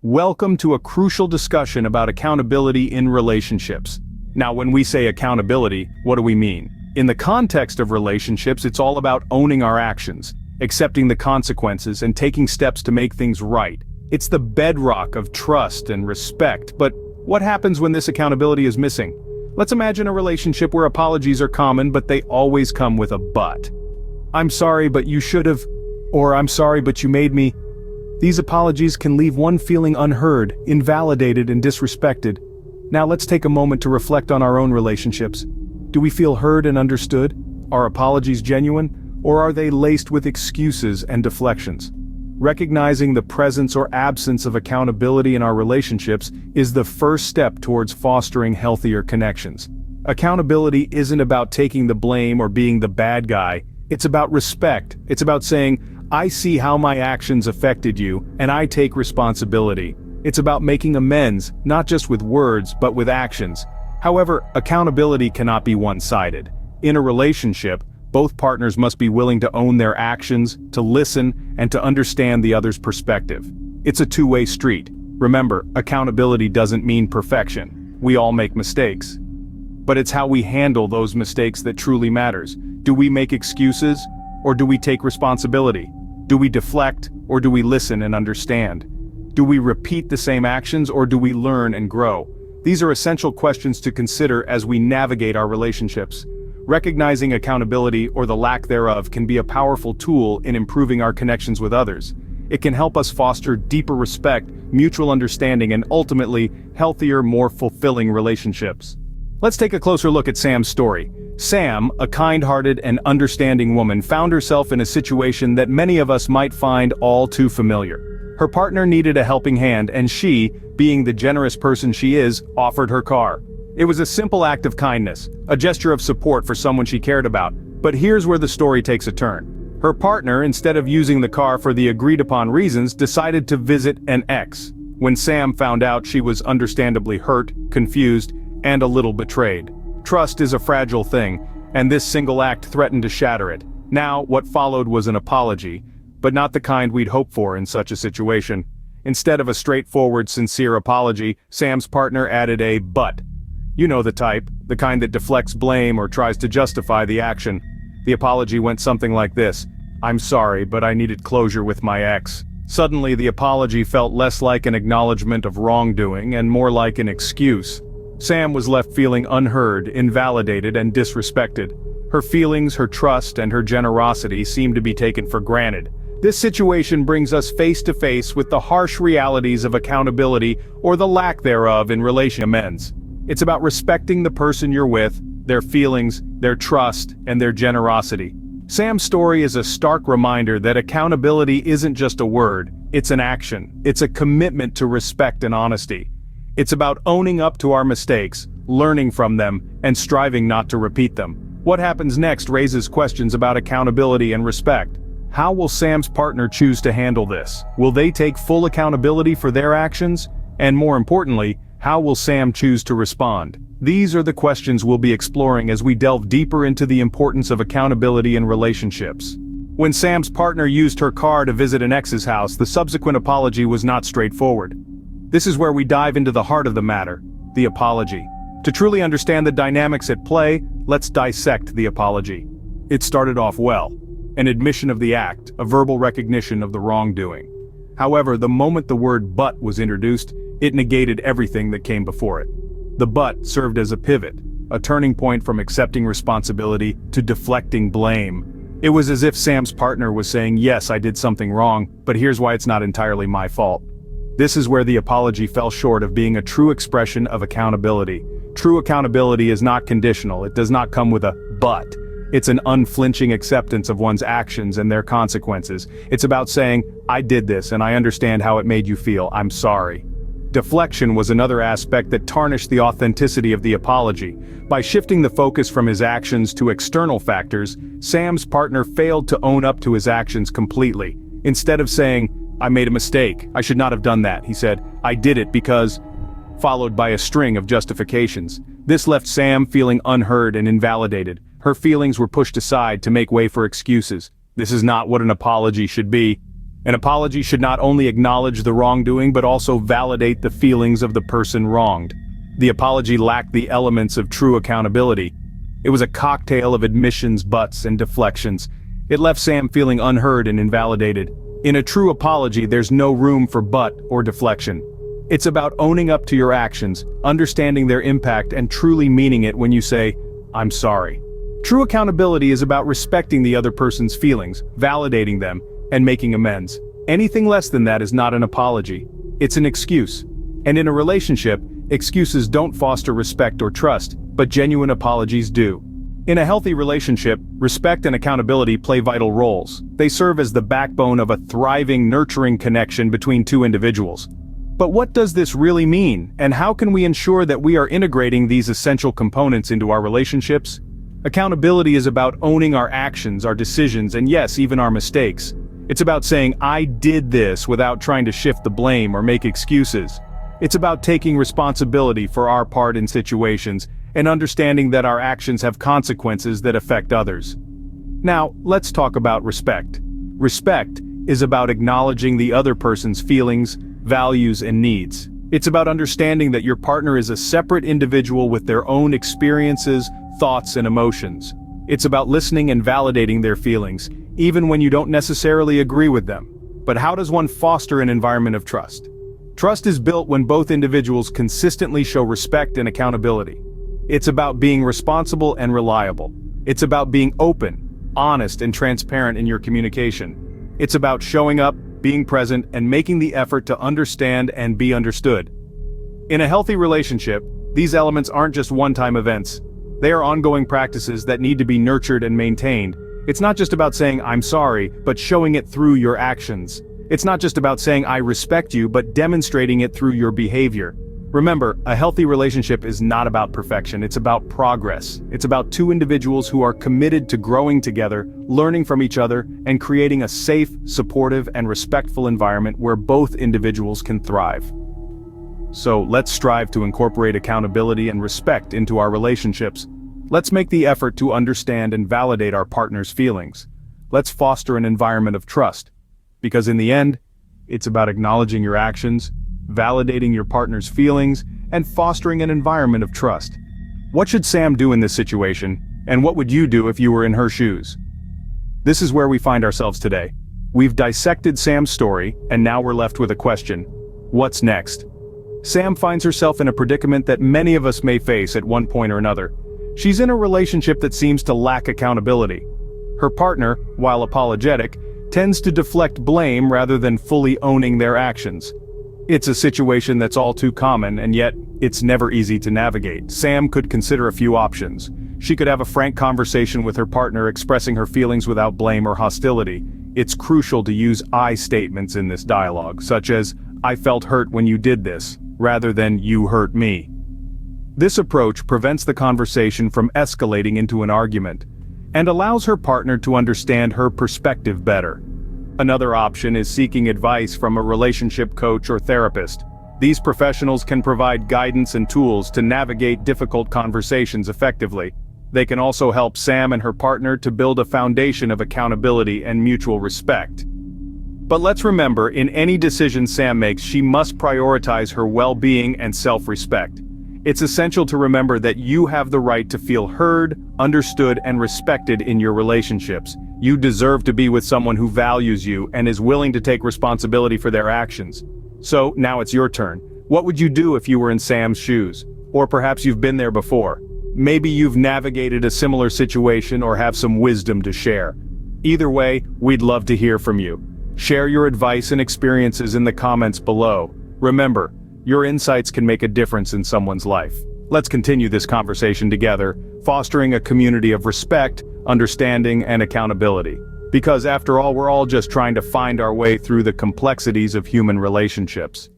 Welcome to a crucial discussion about accountability in relationships. Now, when we say accountability, what do we mean? In the context of relationships, it's all about owning our actions, accepting the consequences, and taking steps to make things right. It's the bedrock of trust and respect, but what happens when this accountability is missing? Let's imagine a relationship where apologies are common, but they always come with a but. I'm sorry, but you should have, or I'm sorry, but you made me. These apologies can leave one feeling unheard, invalidated, and disrespected. Now let's take a moment to reflect on our own relationships. Do we feel heard and understood? Are apologies genuine, or are they laced with excuses and deflections? Recognizing the presence or absence of accountability in our relationships is the first step towards fostering healthier connections. Accountability isn't about taking the blame or being the bad guy. It's about respect. It's about saying, I see how my actions affected you, and I take responsibility. It's about making amends, not just with words, but with actions. However, accountability cannot be one-sided. In a relationship, both partners must be willing to own their actions, to listen, and to understand the other's perspective. It's a two-way street. Remember, accountability doesn't mean perfection. We all make mistakes. But it's how we handle those mistakes that truly matters. Do we make excuses, or do we take responsibility? Do we deflect, or do we listen and understand? Do we repeat the same actions, or do we learn and grow? These are essential questions to consider as we navigate our relationships. Recognizing accountability, or the lack thereof, can be a powerful tool in improving our connections with others. It can help us foster deeper respect, mutual understanding, and ultimately, healthier, more fulfilling relationships. Let's take a closer look at Sam's story. Sam, a kind-hearted and understanding woman, found herself in a situation that many of us might find all too familiar. Her partner needed a helping hand, and she, being the generous person she is, offered her car. It was a simple act of kindness, a gesture of support for someone she cared about. But here's where the story takes a turn. Her partner, instead of using the car for the agreed-upon reasons, decided to visit an ex. When Sam found out, she was understandably hurt, confused, and a little betrayed. Trust is a fragile thing, and this single act threatened to shatter it. Now, what followed was an apology, but not the kind we'd hope for in such a situation. Instead of a straightforward, sincere apology, Sam's partner added a but. You know the type, the kind that deflects blame or tries to justify the action. The apology went something like this: I'm sorry, but I needed closure with my ex. Suddenly, the apology felt less like an acknowledgement of wrongdoing and more like an excuse. Sam was left feeling unheard, invalidated, and disrespected. Her feelings, her trust, and her generosity seemed to be taken for granted. This situation brings us face to face with the harsh realities of accountability, or the lack thereof, in relation amends. It's about respecting the person you're with, their feelings, their trust, and their generosity. Sam's story is a stark reminder that accountability isn't just a word, it's an action. It's a commitment to respect and honesty. It's about owning up to our mistakes, learning from them, and striving not to repeat them. What happens next raises questions about accountability and respect. How will Sam's partner choose to handle this? Will they take full accountability for their actions? And more importantly, how will Sam choose to respond? These are the questions we'll be exploring as we delve deeper into the importance of accountability in relationships. When Sam's partner used her car to visit an ex's house, the subsequent apology was not straightforward. This is where we dive into the heart of the matter, the apology. To truly understand the dynamics at play, let's dissect the apology. It started off well. An admission of the act, a verbal recognition of the wrongdoing. However, the moment the word but was introduced, it negated everything that came before it. The but served as a pivot, a turning point from accepting responsibility to deflecting blame. It was as if Sam's partner was saying, yes, I did something wrong, but here's why it's not entirely my fault. This is where the apology fell short of being a true expression of accountability. True accountability is not conditional, it does not come with a but. It's an unflinching acceptance of one's actions and their consequences. It's about saying, I did this and I understand how it made you feel, I'm sorry. Deflection was another aspect that tarnished the authenticity of the apology. By shifting the focus from his actions to external factors, Sam's partner failed to own up to his actions completely. Instead of saying, I made a mistake, I should not have done that, he said, I did it because, followed by a string of justifications. This left Sam feeling unheard and invalidated. Her feelings were pushed aside to make way for excuses. This is not what an apology should be. An apology should not only acknowledge the wrongdoing but also validate the feelings of the person wronged. The apology lacked the elements of true accountability. It was a cocktail of admissions, buts, and deflections. It left Sam feeling unheard and invalidated. In a true apology, there's no room for but or deflection. It's about owning up to your actions, understanding their impact, and truly meaning it when you say, "I'm sorry." True accountability is about respecting the other person's feelings, validating them, and making amends. Anything less than that is not an apology. It's an excuse. And in a relationship, excuses don't foster respect or trust, but genuine apologies do. In a healthy relationship, respect and accountability play vital roles. They serve as the backbone of a thriving, nurturing connection between two individuals. But what does this really mean, and how can we ensure that we are integrating these essential components into our relationships? Accountability is about owning our actions, our decisions, and yes, even our mistakes. It's about saying, "I did this," without trying to shift the blame or make excuses. It's about taking responsibility for our part in situations, and understanding that our actions have consequences that affect others. Now, let's talk about respect. Respect is about acknowledging the other person's feelings, values, and needs. It's about understanding that your partner is a separate individual with their own experiences, thoughts, and emotions. It's about listening and validating their feelings, even when you don't necessarily agree with them. But how does one foster an environment of trust? Trust is built when both individuals consistently show respect and accountability. It's about being responsible and reliable. It's about being open, honest, and transparent in your communication. It's about showing up, being present, and making the effort to understand and be understood. In a healthy relationship, these elements aren't just one-time events. They are ongoing practices that need to be nurtured and maintained. It's not just about saying "I'm sorry," but showing it through your actions. It's not just about saying "I respect you," but demonstrating it through your behavior. Remember, a healthy relationship is not about perfection, it's about progress. It's about two individuals who are committed to growing together, learning from each other, and creating a safe, supportive, and respectful environment where both individuals can thrive. So, let's strive to incorporate accountability and respect into our relationships. Let's make the effort to understand and validate our partner's feelings. Let's foster an environment of trust. Because in the end, it's about acknowledging your actions, validating your partner's feelings, and fostering an environment of trust. What should Sam do in this situation, and what would you do if you were in her shoes? This is where we find ourselves today. We've dissected Sam's story, and now we're left with a question. What's next? Sam finds herself in a predicament that many of us may face at one point or another. She's in a relationship that seems to lack accountability. Her partner, while apologetic, tends to deflect blame rather than fully owning their actions. It's a situation that's all too common, and yet, it's never easy to navigate. Sam could consider a few options. She could have a frank conversation with her partner, expressing her feelings without blame or hostility. It's crucial to use I statements in this dialogue, such as, "I felt hurt when you did this," rather than "you hurt me." This approach prevents the conversation from escalating into an argument, and allows her partner to understand her perspective better. Another option is seeking advice from a relationship coach or therapist. These professionals can provide guidance and tools to navigate difficult conversations effectively. They can also help Sam and her partner to build a foundation of accountability and mutual respect. But let's remember, in any decision Sam makes, she must prioritize her well-being and self-respect. It's essential to remember that you have the right to feel heard, understood, and respected in your relationships. You deserve to be with someone who values you and is willing to take responsibility for their actions. So, now it's your turn. What would you do if you were in Sam's shoes? Or perhaps you've been there before. Maybe you've navigated a similar situation or have some wisdom to share. Either way, we'd love to hear from you. Share your advice and experiences in the comments below. Remember, your insights can make a difference in someone's life. Let's continue this conversation together, fostering a community of respect, understanding, and accountability. Because after all, we're all just trying to find our way through the complexities of human relationships.